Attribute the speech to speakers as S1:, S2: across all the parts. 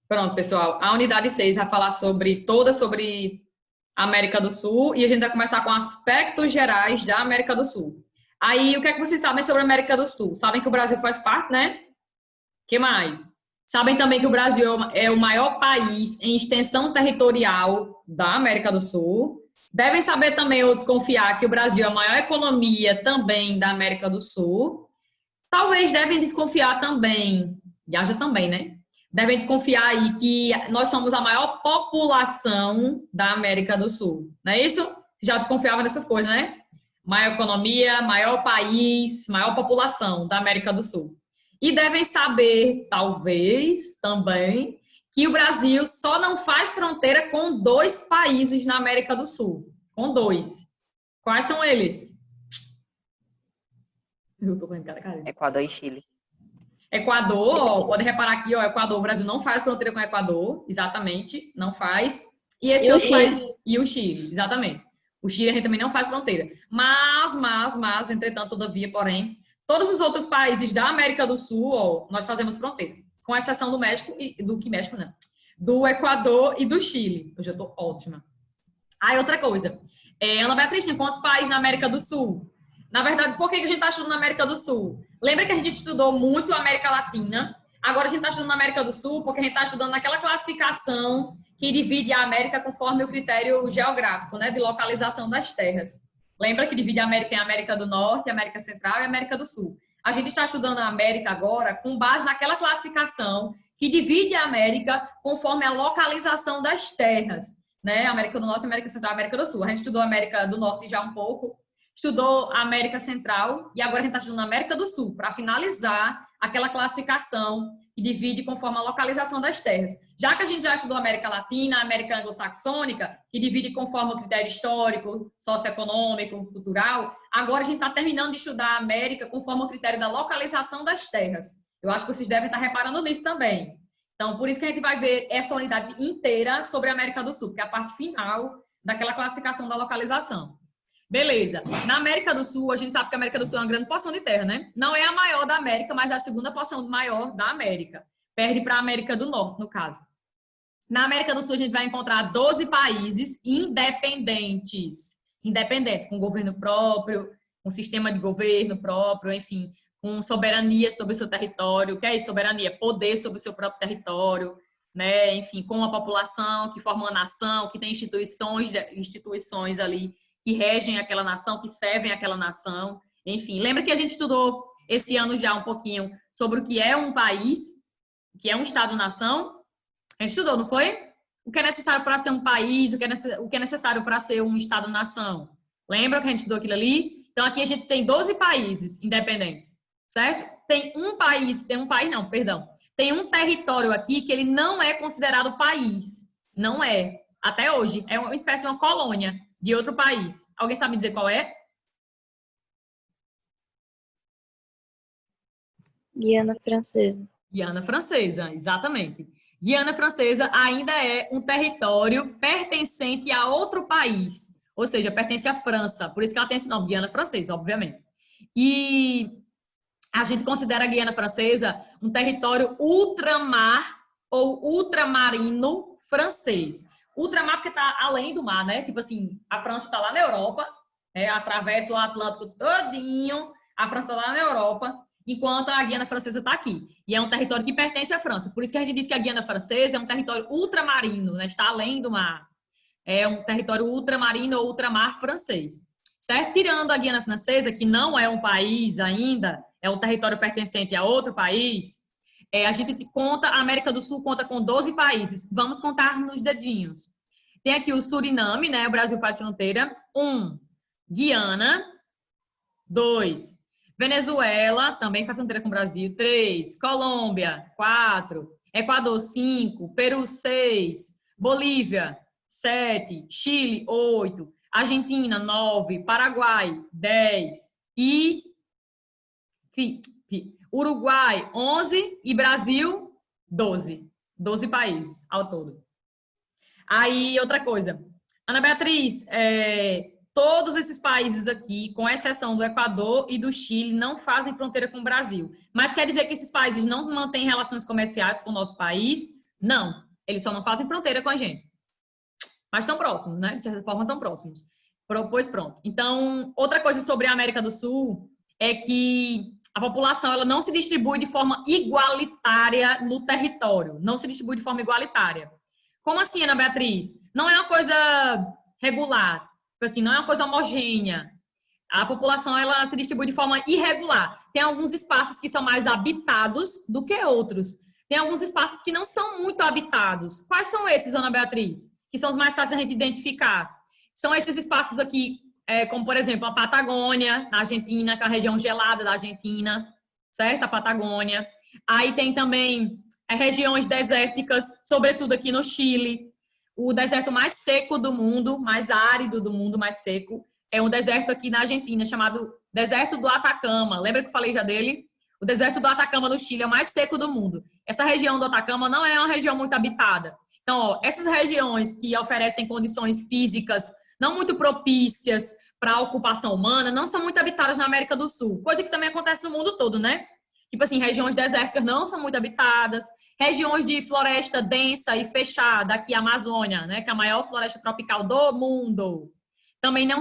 S1: Pronto, pessoal. A unidade 6 vai falar sobre a América do Sul e a gente vai começar com aspectos gerais da América do Sul. Aí, o que é que vocês sabem sobre a América do Sul? Sabem que o Brasil faz parte, né? Que mais? Sabem também que o Brasil é o maior país em extensão territorial da América do Sul. Devem saber também ou desconfiar que o Brasil é a maior economia também da América do Sul. Talvez devem desconfiar também, e haja também, né? Devem desconfiar aí que nós somos a maior população da América do Sul. Não é isso? Já desconfiava dessas coisas, né? Maior economia, maior país, maior população da América do Sul. E devem saber, talvez, também, que o Brasil só não faz fronteira com 2 países na América do Sul. Com 2. Quais são eles? Eu tô vendo cara.
S2: Equador e Chile.
S1: Equador, ó, pode reparar aqui, ó, Equador, o Brasil não faz fronteira com o Equador, exatamente, não faz. E esse outro país, e o Chile, exatamente. O Chile a gente também não faz fronteira. Mas, entretanto, todavia, porém, todos os outros países da América do Sul, ó, nós fazemos fronteira, com exceção do México e México não, do Equador e do Chile. Hoje eu tô ótima. Aí, outra coisa. Ana Beatriz, tem quantos países na América do Sul? Na verdade, por que a gente está estudando na América do Sul? Lembra que a gente estudou muito a América Latina? Agora a gente está estudando na América do Sul porque a gente está estudando naquela classificação que divide a América conforme o critério geográfico, né, de localização das terras. Lembra que divide a América em América do Norte, América Central e América do Sul. A gente está estudando a América agora com base naquela classificação que divide a América conforme a localização das terras, né? América do Norte, América Central e América do Sul. A gente estudou a América do Norte já um pouco, estudou a América Central e agora a gente está estudando a América do Sul, para finalizar aquela classificação que divide conforme a localização das terras. Já que a gente já estudou a América Latina, a América Anglo-Saxônica, que divide conforme o critério histórico, socioeconômico, cultural, agora a gente está terminando de estudar a América conforme o critério da localização das terras. Eu acho que vocês devem estar reparando nisso também. Então, por isso que a gente vai ver essa unidade inteira sobre a América do Sul, que é a parte final daquela classificação da localização. Beleza. Na América do Sul, a gente sabe que a América do Sul é uma grande porção de terra, né? Não é a maior da América, mas é a segunda porção maior da América. Perde para a América do Norte, no caso. Na América do Sul, a gente vai encontrar 12 países independentes. Independentes, com governo próprio, com sistema de governo próprio, enfim, com soberania sobre o seu território. O que é isso, soberania? Poder sobre o seu próprio território, né? Enfim, com uma população que forma uma nação, que tem instituições ali que regem aquela nação, que servem aquela nação. Enfim, lembra que a gente estudou esse ano já um pouquinho sobre o que é um país, o que é um Estado-nação? A gente estudou, não foi? O que é necessário para ser um país, o que é necessário para ser um Estado-nação. Lembra que a gente estudou aquilo ali? Então, aqui a gente tem 12 países independentes, certo? Tem um território aqui que ele não é considerado país. Não é. Até hoje. É uma espécie de uma colônia de outro país. Alguém sabe dizer qual é?
S3: Guiana Francesa.
S1: Guiana Francesa, exatamente. Guiana Francesa ainda é um território pertencente a outro país, ou seja, pertence à França. Por isso que ela tem esse nome, Guiana Francesa, obviamente. E a gente considera a Guiana Francesa um território ultramar ou ultramarino francês. Ultramar porque está além do mar, né? Tipo assim, a França está lá na Europa, atravessa o Atlântico todinho, a França está lá na Europa, enquanto a Guiana Francesa está aqui. E é um território que pertence à França. Por isso que a gente diz que a Guiana Francesa é um território ultramarino, né? Está além do mar. É um território ultramarino ou ultramar francês. Certo? Tirando a Guiana Francesa, que não é um país ainda, é um território pertencente a outro país, a gente conta, a América do Sul conta com 12 países. Vamos contar nos dedinhos. Tem aqui o Suriname, né? O Brasil faz fronteira. 1. Guiana. 2. Venezuela, também faz fronteira com o Brasil. 3. Colômbia. 4. Equador, 5. Peru, 6. Bolívia, 7. Chile, 8. Argentina, 9. Paraguai, 10. E Uruguai, 11. E Brasil, 12. 12 países ao todo. Aí, outra coisa. Ana Beatriz, todos esses países aqui, com exceção do Equador e do Chile, não fazem fronteira com o Brasil. Mas quer dizer que esses países não mantêm relações comerciais com o nosso país? Não, eles só não fazem fronteira com a gente. Mas estão próximos, né? De certa forma, estão próximos. Pois pronto. Então, outra coisa sobre a América do Sul é que a população ela não se distribui de forma igualitária no território. Não se distribui de forma igualitária. Como assim, Ana Beatriz? Não é uma coisa regular. Assim, não é uma coisa homogênea. A população ela se distribui de forma irregular. Tem alguns espaços que são mais habitados do que outros. Tem alguns espaços que não são muito habitados. Quais são esses, Ana Beatriz? Que são os mais fáceis de a gente identificar. São esses espaços aqui, como por exemplo a Patagônia, na Argentina, que é a região gelada da Argentina, certo? A Patagônia. Aí tem também regiões desérticas, sobretudo aqui no Chile. O deserto mais seco do mundo, mais árido do mundo, mais seco, é um deserto aqui na Argentina, chamado Deserto do Atacama. Lembra que eu falei já dele? O deserto do Atacama no Chile é o mais seco do mundo. Essa região do Atacama não é uma região muito habitada. Então, ó, essas regiões que oferecem condições físicas não muito propícias para a ocupação humana não são muito habitadas na América do Sul. Coisa que também acontece no mundo todo, né? Tipo assim, regiões desérticas não são muito habitadas. Regiões de floresta densa e fechada, aqui a Amazônia, né? Que é a maior floresta tropical do mundo. Também não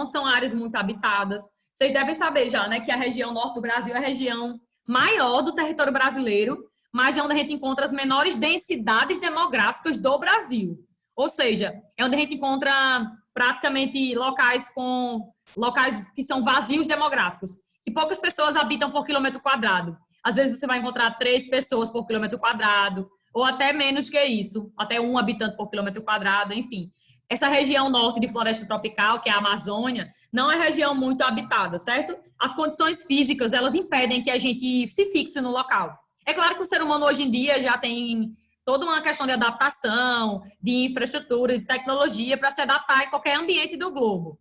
S1: são áreas muito habitadas. Vocês devem saber já, né, que a região norte do Brasil é a região maior do território brasileiro, mas é onde a gente encontra as menores densidades demográficas do Brasil. Ou seja, é onde a gente encontra praticamente locais que são vazios demográficos, que poucas pessoas habitam por quilômetro quadrado. Às vezes você vai encontrar 3 pessoas por quilômetro quadrado, ou até menos que isso, até 1 habitante por quilômetro quadrado, enfim. Essa região norte de floresta tropical, que é a Amazônia, não é região muito habitada, certo? As condições físicas, elas impedem que a gente se fixe no local. É claro que o ser humano hoje em dia já tem toda uma questão de adaptação, de infraestrutura, de tecnologia para se adaptar em qualquer ambiente do globo.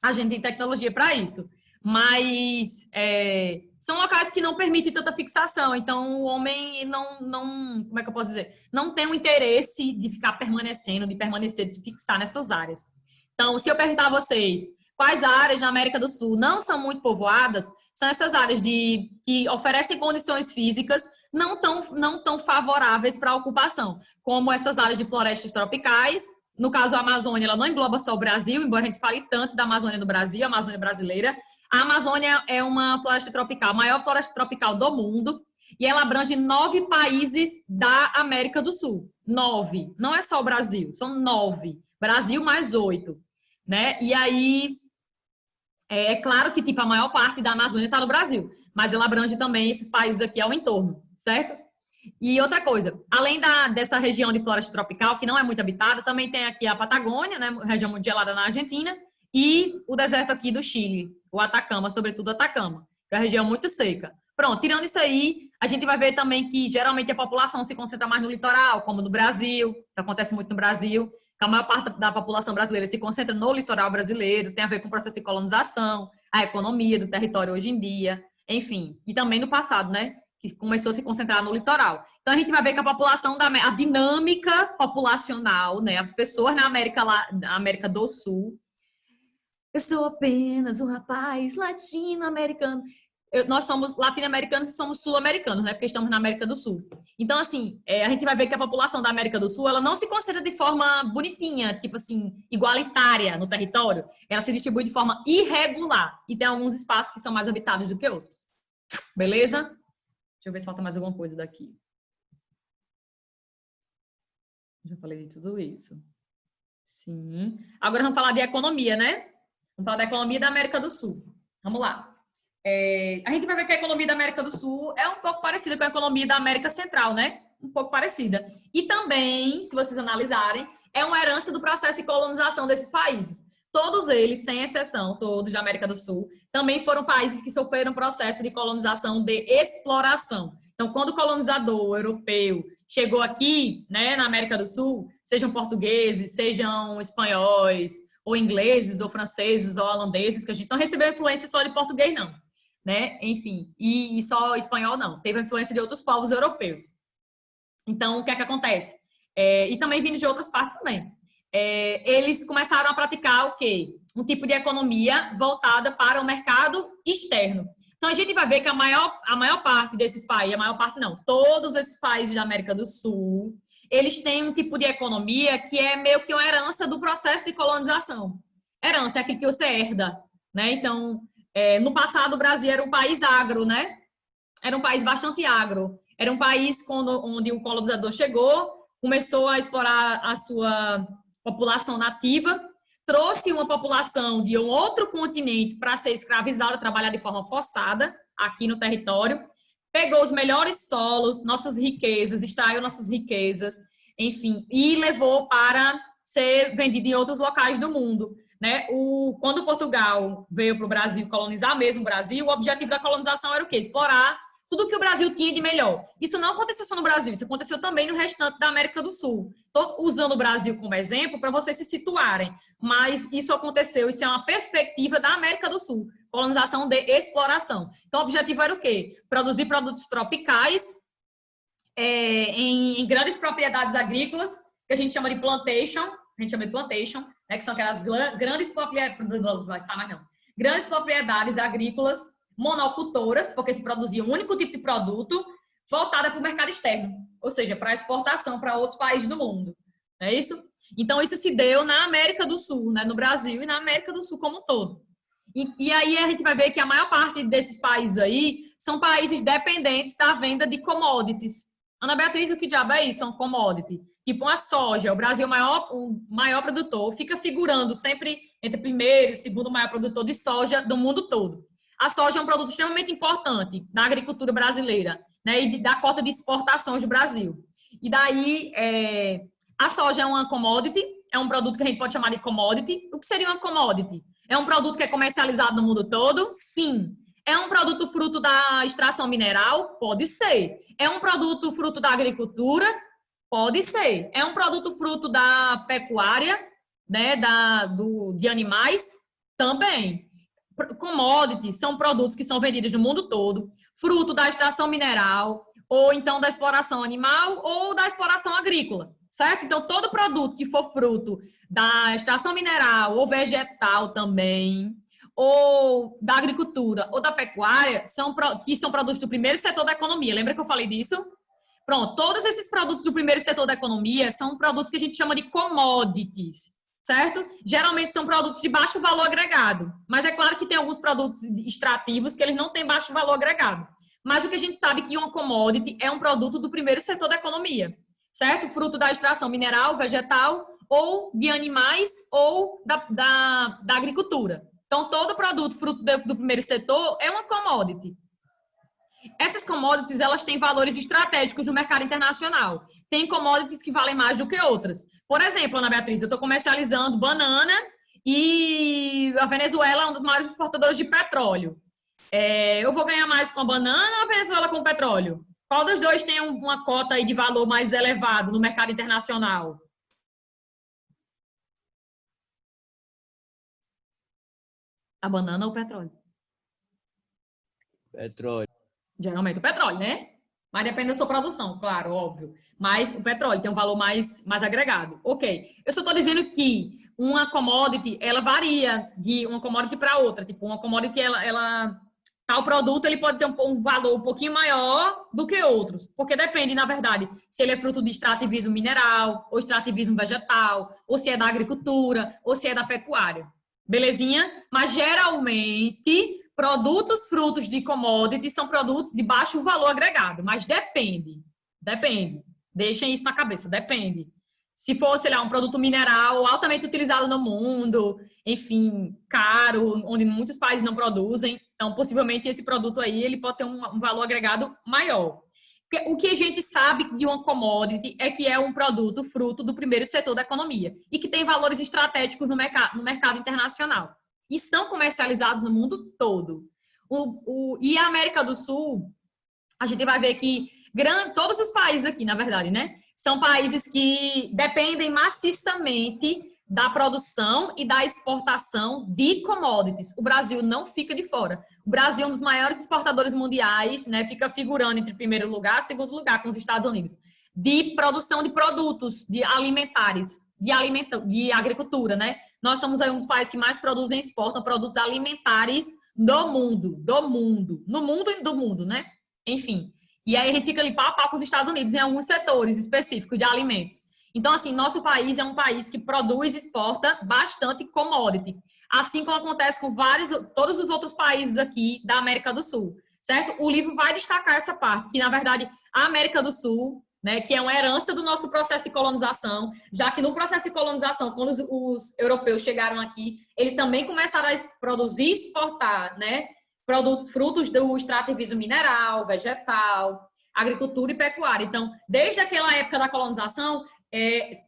S1: A gente tem tecnologia para isso. Mas são locais que não permitem tanta fixação. Então, o homem não como é que eu posso dizer? Não tem o interesse de ficar permanecendo, de se fixar nessas áreas. Então, se eu perguntar a vocês quais áreas na América do Sul não são muito povoadas, são essas áreas que oferecem condições físicas não tão favoráveis para a ocupação, como essas áreas de florestas tropicais. No caso, a Amazônia, ela não engloba só o Brasil, embora a gente fale tanto da Amazônia do Brasil, a Amazônia brasileira. A Amazônia é uma floresta tropical, a maior floresta tropical do mundo, e ela abrange 9 países da América do Sul. 9. Não é só o Brasil, são 9. Brasil mais 8. Né? E aí, é claro que tipo, a maior parte da Amazônia está no Brasil, mas ela abrange também esses países aqui ao entorno, certo? E outra coisa, além dessa região de floresta tropical, que não é muito habitada, também tem aqui a Patagônia, né, região muito gelada na Argentina, e o deserto aqui do Chile, o Atacama, sobretudo o Atacama, que é uma região muito seca. Pronto, tirando isso aí, a gente vai ver também que geralmente a população se concentra mais no litoral, como no Brasil, isso acontece muito no Brasil, que a maior parte da população brasileira se concentra no litoral brasileiro, tem a ver com o processo de colonização, a economia do território hoje em dia, enfim, e também no passado, né? Que começou a se concentrar no litoral. Então, a gente vai ver que a população, a dinâmica populacional, né? As pessoas na América do Sul. Eu sou apenas um rapaz latino-americano. Nós somos latino-americanos e somos sul-americanos, né? Porque estamos na América do Sul. Então, assim, a gente vai ver que a população da América do Sul, ela não se concentra de forma bonitinha, tipo assim, igualitária no território. Ela se distribui de forma irregular. E tem alguns espaços que são mais habitados do que outros. Beleza? Deixa eu ver se falta mais alguma coisa daqui. Já falei de tudo isso. Sim. Agora vamos falar de economia, né? Vamos falar da economia da América do Sul. Vamos lá. A gente vai ver que a economia da América do Sul é um pouco parecida com a economia da América Central, né? Um pouco parecida. E também, se vocês analisarem, é uma herança do processo de colonização desses países. Todos eles, sem exceção, todos da América do Sul, também foram países que sofreram processo de colonização de exploração. Então, quando o colonizador europeu chegou aqui, né, na América do Sul, sejam portugueses, sejam espanhóis, ou ingleses, ou franceses, ou holandeses, que a gente não recebeu influência só de português, não, né? Enfim, e só espanhol, não. Teve a influência de outros povos europeus. Então, o que é que acontece? E também vindo de outras partes também. Eles começaram a praticar o quê? Um tipo de economia voltada para o mercado externo. Então, a gente vai ver que a maior parte desses países, a maior parte não, todos esses países da América do Sul, eles têm um tipo de economia que é meio que uma herança do processo de colonização. Herança é aquilo que você herda, né? Então, no passado, o Brasil era um país agro, né? Era um país bastante agro. Era um país onde o colonizador chegou, começou a explorar a sua população nativa, trouxe uma população de um outro continente para ser escravizada, trabalhar de forma forçada aqui no território, pegou os melhores solos, nossas riquezas, extraiu nossas riquezas, enfim, e levou para ser vendido em outros locais do mundo. Né? Quando Portugal veio para o Brasil colonizar mesmo o Brasil, o objetivo da colonização era o quê? Explorar tudo que o Brasil tinha de melhor. Isso não aconteceu só no Brasil, isso aconteceu também no restante da América do Sul. Estou usando o Brasil como exemplo para vocês se situarem, mas isso aconteceu, isso é uma perspectiva da América do Sul, colonização de exploração. Então, o objetivo era o quê? Produzir produtos tropicais em grandes propriedades agrícolas, que a gente chama de plantation, né, que são aquelas grandes propriedades agrícolas monocultoras, porque se produzia um único tipo de produto voltada para o mercado externo, ou seja, para exportação para outros países do mundo. É isso? Então, isso se deu na América do Sul, né, no Brasil e na América do Sul como um todo. E aí a gente vai ver que a maior parte desses países aí são países dependentes da venda de commodities. Ana Beatriz, o que diabo é isso? É um commodity. Tipo uma soja, o Brasil é o maior produtor, fica figurando sempre entre o primeiro e o segundo maior produtor de soja do mundo todo. A soja é um produto extremamente importante da agricultura brasileira, né, e da cota de exportações do Brasil. E daí, a soja é uma commodity, é um produto que a gente pode chamar de commodity. O que seria uma commodity? É um produto que é comercializado no mundo todo? Sim. É um produto fruto da extração mineral? Pode ser. É um produto fruto da agricultura? Pode ser. É um produto fruto da pecuária, né, de animais? Também. Commodities são produtos que são vendidos no mundo todo, fruto da extração mineral, ou então da exploração animal, ou da exploração agrícola, certo? Então, todo produto que for fruto da extração mineral ou vegetal também, ou da agricultura ou da pecuária, que são produtos do primeiro setor da economia. Lembra que eu falei disso? Pronto, todos esses produtos do primeiro setor da economia são produtos que a gente chama de commodities, certo? Geralmente são produtos de baixo valor agregado, mas é claro que tem alguns produtos extrativos que eles não têm baixo valor agregado. Mas o que a gente sabe é que uma commodity é um produto do primeiro setor da economia, certo? Fruto da extração mineral, vegetal, ou de animais, ou da agricultura. Então, todo produto fruto do primeiro setor é uma commodity. Essas commodities, elas têm valores estratégicos no mercado internacional. Tem commodities que valem mais do que outras. Por exemplo, Ana Beatriz, eu estou comercializando banana e a Venezuela é um dos maiores exportadores de petróleo. Eu vou ganhar mais com a banana ou a Venezuela com o petróleo? Qual dos dois tem uma cota aí de valor mais elevado no mercado internacional? A banana ou o petróleo?
S2: Petróleo.
S1: Geralmente o petróleo, né? Mas depende da sua produção, claro, óbvio. Mas o petróleo tem um valor mais agregado. Ok. Eu só estou dizendo que uma commodity, ela varia de uma commodity para outra. Tipo, uma commodity, tal produto, ele pode ter um valor um pouquinho maior do que outros. Porque depende, na verdade, se ele é fruto de extrativismo mineral, ou extrativismo vegetal, ou se é da agricultura, ou se é da pecuária. Belezinha? Mas, geralmente, produtos frutos de commodities são produtos de baixo valor agregado. Mas depende. Deixem isso na cabeça, depende. Se for, sei lá, um produto mineral altamente utilizado no mundo, enfim, caro, onde muitos países não produzem, então, possivelmente, esse produto aí, ele pode ter um valor agregado maior. O que a gente sabe de uma commodity é que é um produto fruto do primeiro setor da economia e que tem valores estratégicos no mercado internacional. E são comercializados no mundo todo. E a América do Sul, a gente vai ver que todos os países aqui, na verdade, né? São países que dependem maciçamente da produção e da exportação de commodities. O Brasil não fica de fora. O Brasil é um dos maiores exportadores mundiais, né? Fica figurando entre primeiro lugar e segundo lugar com os Estados Unidos. De produção de produtos de alimentares, de agricultura, né? Nós somos aí um dos países que mais produzem e exportam produtos alimentares no mundo e do mundo, né? Enfim. E aí a gente fica ali pau a pau com os Estados Unidos em alguns setores específicos de alimentos. Então, assim, nosso país é um país que produz e exporta bastante commodity, assim como acontece com todos os outros países aqui da América do Sul, certo? O livro vai destacar essa parte, que na verdade a América do Sul, né, que é uma herança do nosso processo de colonização, já que no processo de colonização, quando os europeus chegaram aqui, eles também começaram a produzir e exportar, né, produtos frutos do extrativismo mineral, vegetal, agricultura e pecuária. Então, desde aquela época da colonização,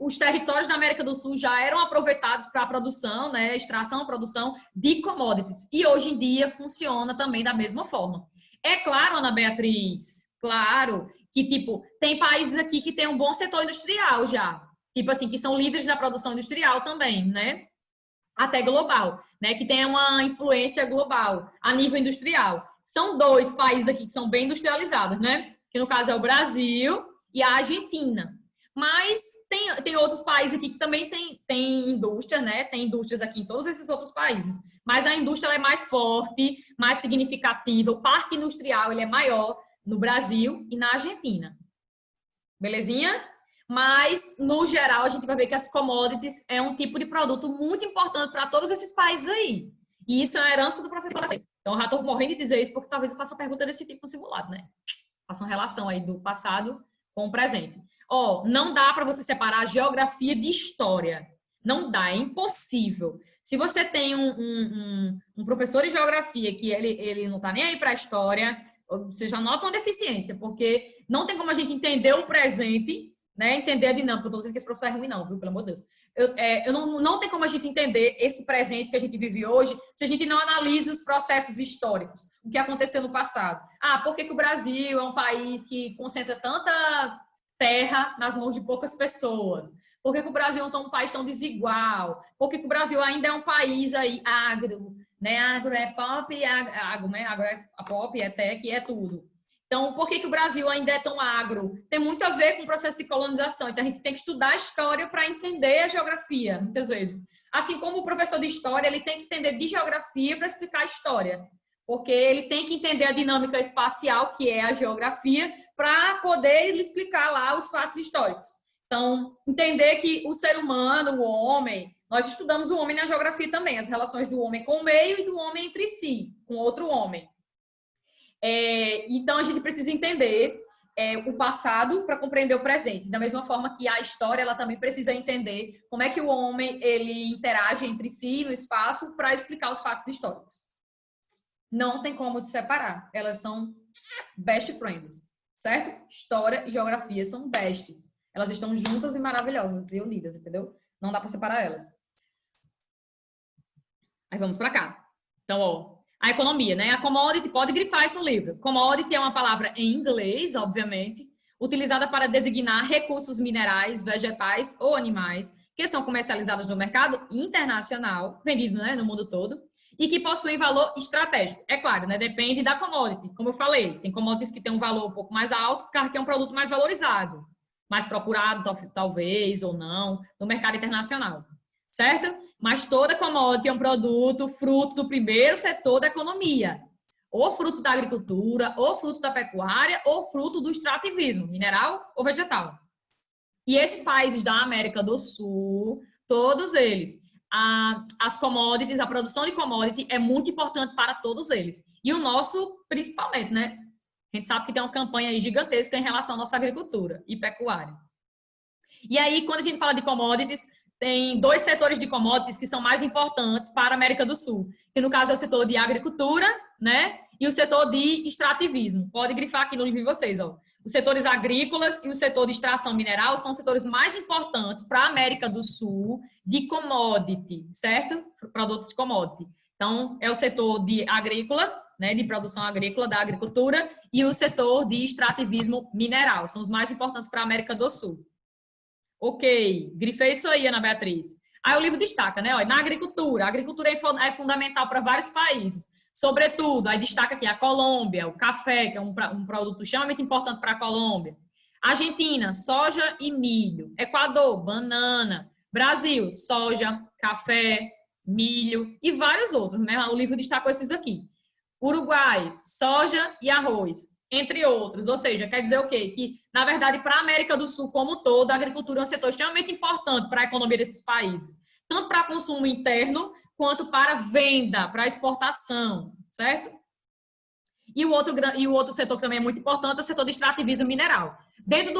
S1: os territórios da América do Sul já eram aproveitados para a produção, né, extração, produção de commodities. E hoje em dia funciona também da mesma forma. É claro, Ana Beatriz, claro que, tipo, tem países aqui que tem um bom setor industrial já. Tipo assim, que são líderes na produção industrial também, né? Até global, né? Que tem uma influência global a nível industrial. São 2 países aqui que são bem industrializados, né? Que no caso é o Brasil e a Argentina. Mas tem outros países aqui que também tem indústria, né? Tem indústrias aqui em todos esses outros países. Mas a indústria é mais forte, mais significativa. O parque industrial ele é maior no Brasil e na Argentina. Belezinha? Mas, no geral, a gente vai ver que as commodities é um tipo de produto muito importante para todos esses países aí. E isso é uma herança do processo de colonização. Então, eu já estou morrendo de dizer isso porque talvez eu faça uma pergunta desse tipo no simulado, né? Faça uma relação aí do passado com o presente. Não dá para você separar geografia de história. Não dá, é impossível. Se você tem um professor de geografia que ele não está nem aí para a história, você já nota uma deficiência, porque não tem como a gente entender o presente, né? Entender a dinâmica. Eu estou dizendo que esse professor é ruim, não, viu? Pelo amor de Deus. Não tem como a gente entender esse presente que a gente vive hoje se a gente não analisa os processos históricos, o que aconteceu no passado. Por que o Brasil é um país que concentra tanta terra nas mãos de poucas pessoas? Por que o Brasil é um país tão desigual? Por que o Brasil ainda é um país aí agro, né? Agro é pop, agro, né? Agro é pop, é tech, é tudo. Então, por que o Brasil ainda é tão agro? Tem muito a ver com o processo de colonização. Então, a gente tem que estudar a história para entender a geografia, muitas vezes. Assim como o professor de história, ele tem que entender de geografia para explicar a história. Porque ele tem que entender a dinâmica espacial, que é a geografia, para poder explicar lá os fatos históricos. Então, entender que o ser humano, o homem, nós estudamos o homem na geografia também, as relações do homem com o meio e do homem entre si, com outro homem. Então, a gente precisa entender o passado para compreender o presente. Da mesma forma que a história, ela também precisa entender como é que o homem ele interage entre si no espaço para explicar os fatos históricos. Não tem como separar. Elas são best friends, certo? História e geografia são besties. Elas estão juntas e maravilhosas e unidas, entendeu? Não dá para separar elas. Aí vamos para cá. Então, a economia, né? A commodity, pode grifar isso no livro. Commodity é uma palavra em inglês, obviamente, utilizada para designar recursos minerais, vegetais ou animais que são comercializados no mercado internacional, vendido, né, no mundo todo, e que possuem valor estratégico. É claro, né? Depende da commodity. Como eu falei, tem commodities que têm um valor um pouco mais alto, porque é um produto mais valorizado, mais procurado, talvez, ou não, no mercado internacional. Certo? Mas toda commodity é um produto fruto do primeiro setor da economia. Ou fruto da agricultura, ou fruto da pecuária, ou fruto do extrativismo, mineral ou vegetal. E esses países da América do Sul, todos eles, as commodities, a produção de commodity é muito importante para todos eles. E o nosso, principalmente, né? A gente sabe que tem uma campanha aí gigantesca em relação à nossa agricultura e pecuária. E aí, quando a gente fala de commodities, tem 2 setores de commodities que são mais importantes para a América do Sul, que no caso é o setor de agricultura, né? E o setor de extrativismo. Pode grifar aqui no livro de vocês, ó. Os setores agrícolas e o setor de extração mineral são os setores mais importantes para a América do Sul de commodity, certo? Produtos de commodity. Então, é o setor de agrícola, né, de produção agrícola, da agricultura, e o setor de extrativismo mineral. São os mais importantes para a América do Sul. Ok, grifei isso aí, Ana Beatriz. Aí o livro destaca, né? Olha, na agricultura, a agricultura é fundamental para vários países. Sobretudo, aí destaca aqui a Colômbia, o café, que é um produto extremamente importante para a Colômbia. Argentina, soja e milho. Equador, banana. Brasil, soja, café, milho e vários outros, né? O livro destacou esses aqui. Uruguai, soja e arroz, entre outros. Ou seja, quer dizer o quê? Que, na verdade, para a América do Sul como um todo, a agricultura é um setor extremamente importante para a economia desses países, tanto para consumo interno, quanto para venda, para exportação, certo? E o outro setor que também é muito importante é o setor de extrativismo mineral. Dentro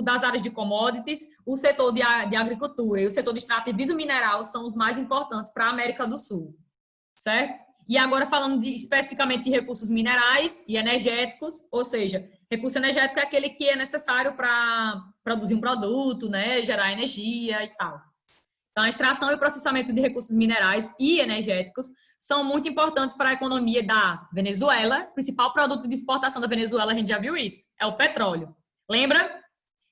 S1: das áreas de commodities, o setor de agricultura e o setor de extrativismo mineral são os mais importantes para a América do Sul, certo? E agora falando especificamente de recursos minerais e energéticos, ou seja, recurso energético é aquele que é necessário para produzir um produto, né, gerar energia e tal. Então, a extração e o processamento de recursos minerais e energéticos são muito importantes para a economia da Venezuela. O principal produto de exportação da Venezuela, a gente já viu isso, é o petróleo. Lembra?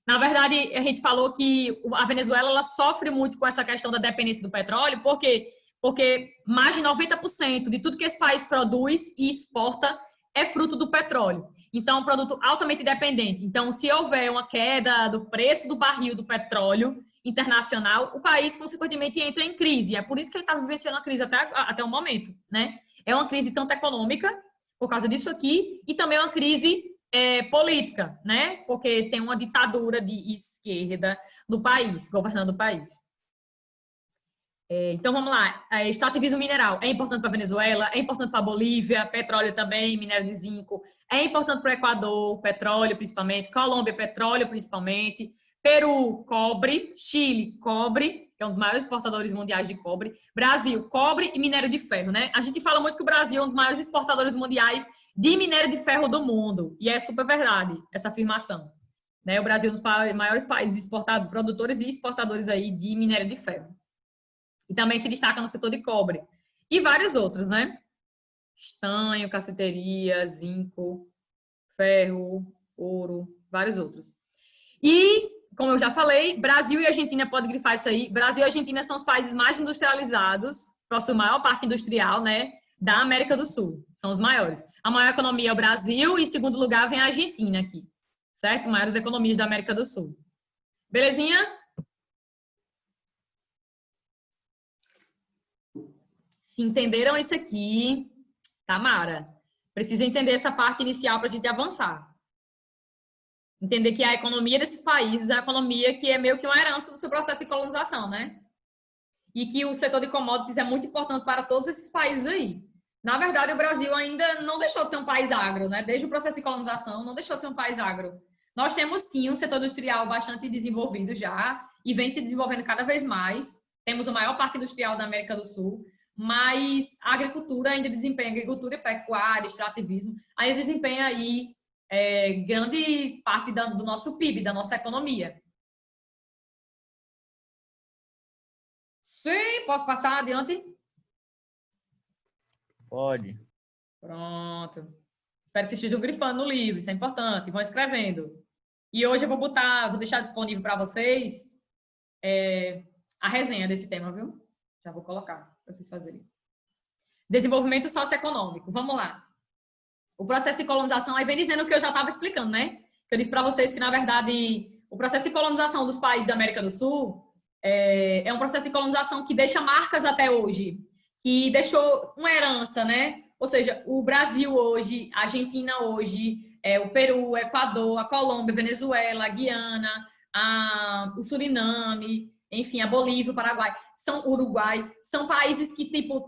S1: Na verdade, a gente falou que a Venezuela ela sofre muito com essa questão da dependência do petróleo, porque mais de 90% de tudo que esse país produz e exporta é fruto do petróleo. Então, é um produto altamente dependente. Então, se houver uma queda do preço do barril do petróleo internacional, o país, consequentemente, entra em crise. É por isso que ele está vivenciando a crise até o momento, né? É uma crise tanto econômica, por causa disso aqui, e também uma crise política, né? Porque tem uma ditadura de esquerda no país, governando o país. Então, vamos lá. Extrativismo mineral é importante para a Venezuela, é importante para a Bolívia, petróleo também, minério de zinco. É importante para o Equador, petróleo principalmente. Colômbia, petróleo principalmente. Peru, cobre. Chile, cobre, que é um dos maiores exportadores mundiais de cobre. Brasil, cobre e minério de ferro, né? A gente fala muito que o Brasil é um dos maiores exportadores mundiais de minério de ferro do mundo. E é super verdade essa afirmação. Né? O Brasil é um dos maiores países produtores e exportadores aí de minério de ferro. E também se destaca no setor de cobre. E vários outros, né? Estanho, cassiteria, zinco, ferro, ouro, vários outros. E, como eu já falei, Brasil e Argentina, pode grifar isso aí. Brasil e Argentina são os países mais industrializados, possuem o maior parque industrial, né? Da América do Sul. São os maiores. A maior economia é o Brasil e, em segundo lugar, vem a Argentina aqui. Certo? Maiores economias da América do Sul. Belezinha? Se entenderam isso aqui, Tamara, precisa entender essa parte inicial para a gente avançar. Entender que a economia desses países é uma economia que é meio que uma herança do seu processo de colonização, né? E que o setor de commodities é muito importante para todos esses países aí. Na verdade, o Brasil ainda não deixou de ser um país agro, né? Desde o processo de colonização, não deixou de ser um país agro. Nós temos, sim, um setor industrial bastante desenvolvido já e vem se desenvolvendo cada vez mais. Temos o maior parque industrial da América do Sul, mas a agricultura ainda desempenha, agricultura e pecuária, extrativismo, ainda desempenha aí grande parte do nosso PIB, da nossa economia. Sim, posso passar adiante?
S2: Pode.
S1: Pronto. Espero que vocês estejam grifando no livro, isso é importante, vão escrevendo. E hoje eu vou deixar disponível para vocês a resenha desse tema, viu? Já vou colocar para vocês fazerem. Desenvolvimento socioeconômico. Vamos lá. O processo de colonização, aí vem dizendo o que eu já estava explicando, né? Eu disse para vocês que, na verdade, o processo de colonização dos países da América do Sul é um processo de colonização que deixa marcas até hoje, que deixou uma herança, né? Ou seja, o Brasil hoje, a Argentina hoje, o Peru, o Equador, a Colômbia, a Venezuela, a Guiana, o Suriname, enfim, a Bolívia, o Paraguai, o Uruguai, são países que, tipo,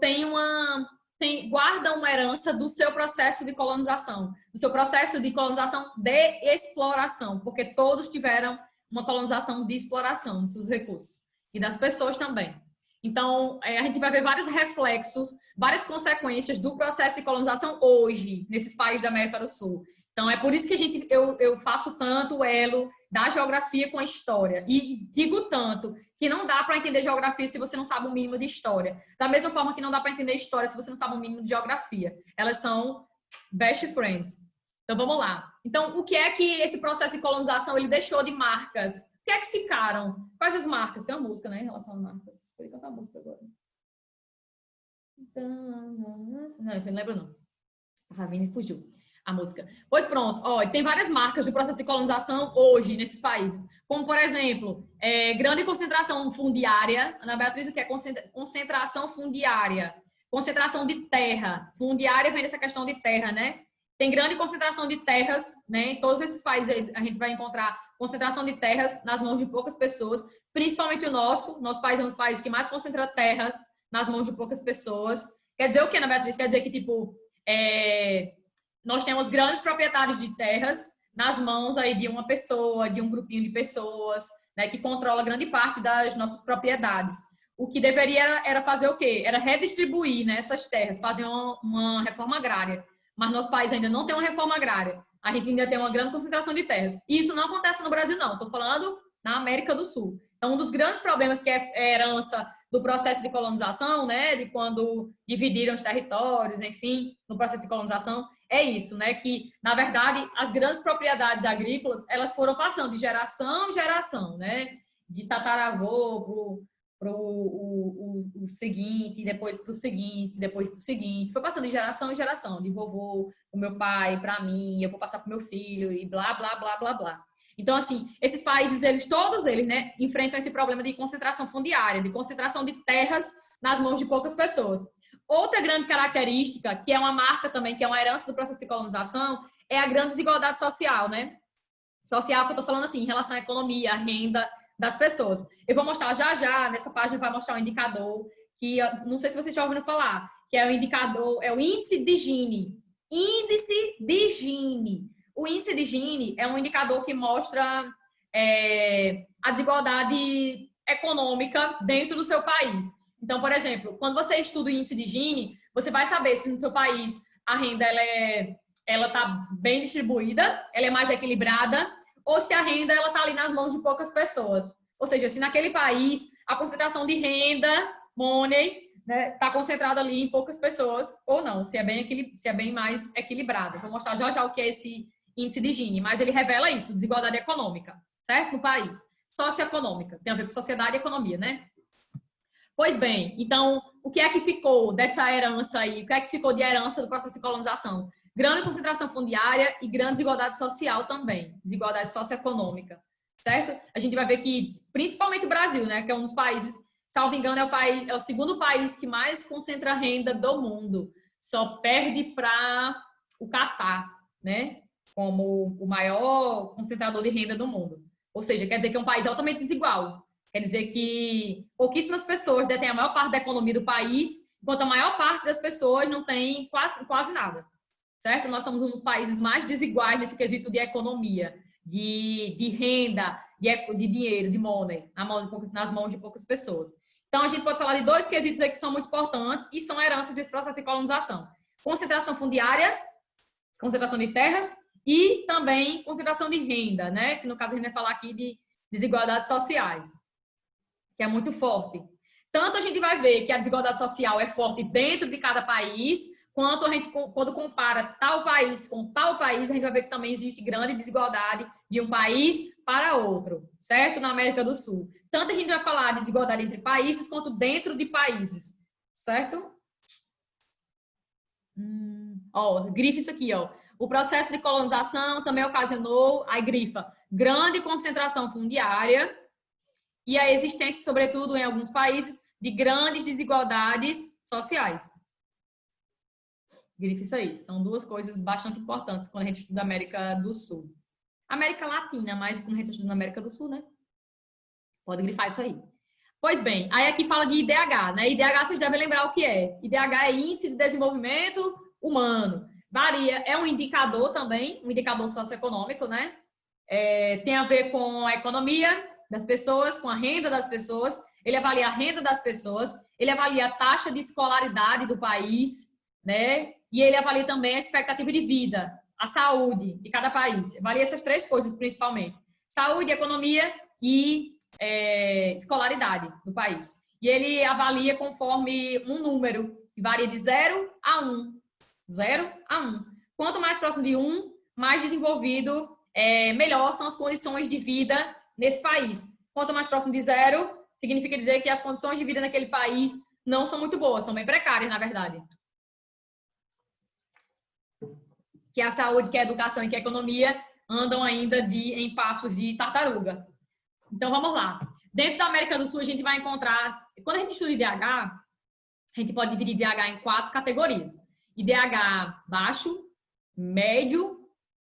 S1: guardam uma herança do seu processo de colonização, do seu processo de colonização de exploração, porque todos tiveram uma colonização de exploração dos seus recursos e das pessoas também. Então, a gente vai ver vários reflexos, várias consequências do processo de colonização hoje, nesses países da América do Sul. Então, é por isso que eu faço tanto o elo da geografia com a história. E digo tanto que não dá para entender geografia se você não sabe um mínimo de história. Da mesma forma que não dá para entender história se você não sabe um mínimo de geografia. Elas são best friends. Então, vamos lá. Então, o que é que esse processo de colonização ele deixou de marcas? O que é que ficaram? Quais as marcas? Tem uma música, né, em relação a marcas. Vou cantar a música agora. Não, eu não lembro não. A Ravine fugiu. A música. Pois pronto, ó, tem várias marcas do processo de colonização hoje nesses países, como por exemplo, grande concentração fundiária. Ana Beatriz, o que é concentração fundiária? concentração de terra. Fundiária vem dessa questão de terra, né? Tem grande concentração de terras, né? Em todos esses países a gente vai encontrar concentração de terras nas mãos de poucas pessoas, principalmente o nosso país é um dos países que mais concentra terras nas mãos de poucas pessoas. Quer dizer o quê, Ana Beatriz? Quer dizer que, tipo, nós temos grandes proprietários de terras nas mãos aí de uma pessoa, de um grupinho de pessoas, né, que controla grande parte das nossas propriedades. O que deveria era fazer o quê? Era redistribuir, né, essas terras, fazer uma reforma agrária. Mas nosso país ainda não tem uma reforma agrária. A gente ainda tem uma grande concentração de terras. E isso não acontece no Brasil, não. Estou falando na América do Sul. Então, um dos grandes problemas que é herança do processo de colonização, né, de quando dividiram os territórios, enfim, no processo de colonização, é isso, né, que, na verdade, as grandes propriedades agrícolas, elas foram passando de geração em geração, né, de tataravô para o seguinte, depois para o seguinte, depois para o seguinte, foi passando de geração em geração, de vovô, o meu pai, para mim, eu vou passar para o meu filho, e blá, blá, blá, blá, blá. Então, assim, esses países, todos eles, né, enfrentam esse problema de concentração fundiária, de concentração de terras nas mãos de poucas pessoas. Outra grande característica, que é uma marca também, que é uma herança do processo de colonização, é a grande desigualdade social, né? Social que eu tô falando assim, em relação à economia, à renda das pessoas. Eu vou mostrar já, nessa página vai mostrar um indicador que, não sei se vocês já ouviram falar, que é o indicador, é o índice de Gini. Índice de Gini. O índice de Gini é um indicador que mostra a desigualdade econômica dentro do seu país. Então, por exemplo, quando você estuda o índice de Gini, você vai saber se no seu país a renda ela está bem distribuída, ela é mais equilibrada, ou se a renda ela está ali nas mãos de poucas pessoas. Ou seja, se naquele país a concentração de renda, money, né, está concentrada ali em poucas pessoas, ou não, se é bem mais equilibrado. Vou mostrar já o que é esse índice de Gini, mas ele revela isso, desigualdade econômica, certo? No país. Socioeconômica, tem a ver com sociedade e economia, né? Pois bem, então, o que é que ficou dessa herança aí? O que é que ficou de herança do processo de colonização? Grande concentração fundiária e grande desigualdade social também, desigualdade socioeconômica, certo? A gente vai ver que, principalmente o Brasil, né, que é um dos países, salvo engano, é o segundo país que mais concentra renda do mundo. Só perde para o Catar, né, como o maior concentrador de renda do mundo. Ou seja, quer dizer que é um país altamente desigual. Quer dizer que pouquíssimas pessoas detêm a maior parte da economia do país, enquanto a maior parte das pessoas não tem quase nada, certo? Nós somos um dos países mais desiguais nesse quesito de economia, de renda, de dinheiro, de money, nas mãos de poucas pessoas. Então, a gente pode falar de dois quesitos aí que são muito importantes e são heranças desse processo de colonização. Concentração fundiária, concentração de terras e também concentração de renda, né? Que no caso a gente vai falar aqui de desigualdades sociais, que é muito forte. Tanto a gente vai ver que a desigualdade social é forte dentro de cada país, quanto a gente, quando compara tal país com tal país, a gente vai ver que também existe grande desigualdade de um país para outro, certo? Na América do Sul. Tanto a gente vai falar de desigualdade entre países, quanto dentro de países, certo? Grifa isso aqui, ó. O processo de colonização também ocasionou, aí grifa, grande concentração fundiária e a existência, sobretudo em alguns países, de grandes desigualdades sociais. Grife isso aí. São duas coisas bastante importantes quando a gente estuda a América do Sul. América Latina, mas como a gente estuda na América do Sul, né? Pode grifar isso aí. Pois bem, aí aqui fala de IDH, né? IDH vocês devem lembrar o que é. IDH é Índice de Desenvolvimento Humano. Varia, é um indicador também, um indicador socioeconômico, né? Tem a ver com a economia das pessoas, com a renda das pessoas. Ele avalia a renda das pessoas, ele avalia a taxa de escolaridade do país, né? E ele avalia também a expectativa de vida, a saúde de cada país. Avalia essas três coisas principalmente: saúde, economia e escolaridade do país. E ele avalia conforme um número, que varia de 0 a 1. 0 a 1. Quanto mais próximo de 1, mais desenvolvido, melhor são as condições de vida nesse país. Quanto mais próximo de 0, significa dizer que as condições de vida naquele país não são muito boas, são bem precárias, na verdade. Que a saúde, que a educação e que a economia andam ainda em passos de tartaruga. Então, vamos lá. Dentro da América do Sul, a gente vai encontrar... Quando a gente estuda IDH, a gente pode dividir IDH em 4 categorias. IDH baixo, médio,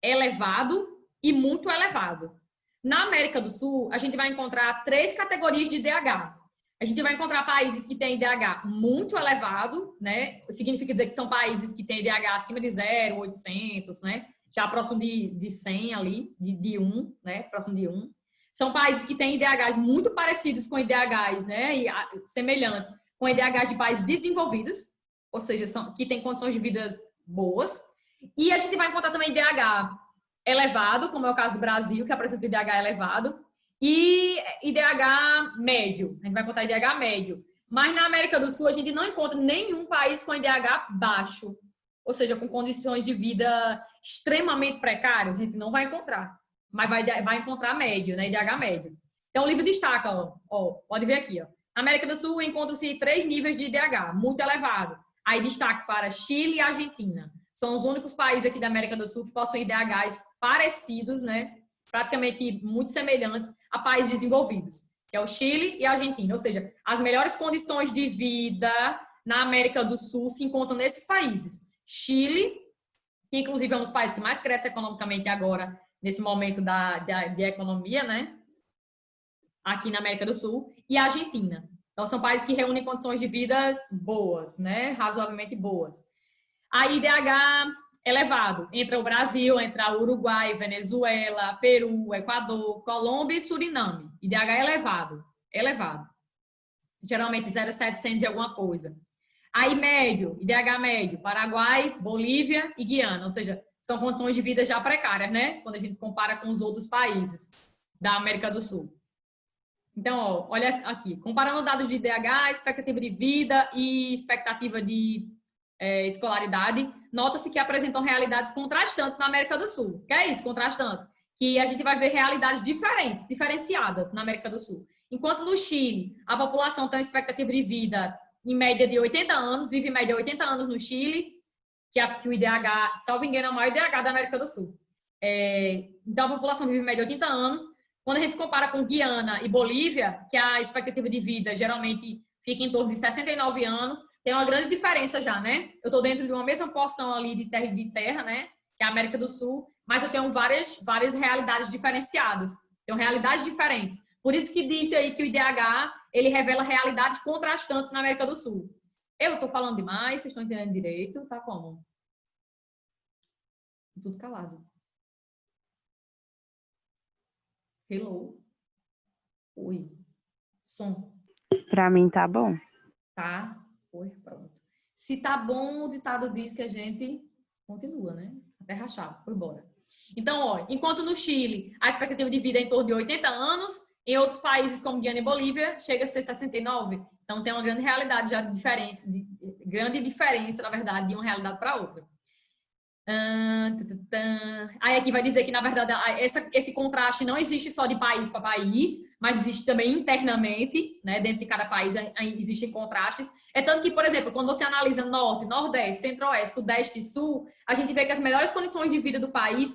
S1: elevado e muito elevado. Na América do Sul, a gente vai encontrar 3 categorias de IDH. A gente vai encontrar países que têm IDH muito elevado, né? Significa dizer que são países que têm IDH acima de 0, 800, né? Já próximo de 100 ali, de 1, né? Próximo de 1. São países que têm IDHs muito parecidos com IDHs, né? E semelhantes com IDHs de países desenvolvidos, ou seja, que têm condições de vida boas. E a gente vai encontrar também IDH elevado, como é o caso do Brasil, que apresenta IDH elevado, e IDH médio. A gente vai encontrar IDH médio. Mas na América do Sul, a gente não encontra nenhum país com IDH baixo, ou seja, com condições de vida extremamente precárias, a gente não vai encontrar. Mas vai encontrar médio, né? IDH médio. Então, o livro destaca, ó, pode ver aqui, ó. Na América do Sul, encontram-se 3 níveis de IDH, muito elevado. Aí destaque para Chile e Argentina. São os únicos países aqui da América do Sul que possuem IDHs parecidos, né? Praticamente muito semelhantes a países desenvolvidos, que é o Chile e a Argentina. Ou seja, as melhores condições de vida na América do Sul se encontram nesses países. Chile, que inclusive é um dos países que mais cresce economicamente agora, nesse momento de economia, né? Aqui na América do Sul, e a Argentina. Então, são países que reúnem condições de vida boas, né? Razoavelmente boas. A IDH elevado. Entra o Brasil, entra o Uruguai, Venezuela, Peru, Equador, Colômbia e Suriname. IDH elevado. Elevado. Geralmente 0,700 e alguma coisa. Aí médio, IDH médio, Paraguai, Bolívia e Guiana. Ou seja, são condições de vida já precárias, né? Quando a gente compara com os outros países da América do Sul. Então, ó, olha aqui. Comparando dados de IDH, expectativa de vida e expectativa de escolaridade, nota-se que apresentam realidades contrastantes na América do Sul. O que é isso, contrastante? Que a gente vai ver realidades diferentes, diferenciadas na América do Sul. Enquanto no Chile, a população tem uma expectativa de vida em média de 80 anos, vive em média 80 anos no Chile, que o IDH, salvo engano, é o maior IDH da América do Sul. Então, a população vive em média de 80 anos. Quando a gente compara com Guiana e Bolívia, que a expectativa de vida geralmente fica em torno de 69 anos, tem uma grande diferença já, né? Eu estou dentro de uma mesma porção ali de terra, né? Que é a América do Sul, mas eu tenho várias realidades diferenciadas. Tenho realidades diferentes. Por isso que diz aí que o IDH, ele revela realidades contrastantes na América do Sul. Eu estou falando demais, vocês estão entendendo direito? Tá como? Tudo calado. Hello? Oi. Som.
S2: Pra mim tá bom.
S1: Tá? Oi, pronto. Se tá bom, o ditado diz que a gente continua, né? Até rachar, foi embora. Então, ó, enquanto no Chile a expectativa de vida é em torno de 80 anos, em outros países como Guiana e Bolívia chega a ser 69. Então tem uma grande realidade já de diferença, grande diferença, na verdade, de uma realidade para outra. Aí aqui vai dizer que, na verdade, esse contraste não existe só de país para país, mas existe também internamente, né? Dentro de cada país existem contrastes. É tanto que, por exemplo, quando você analisa Norte, Nordeste, Centro-Oeste, Sudeste e Sul, a gente vê que as melhores condições de vida do país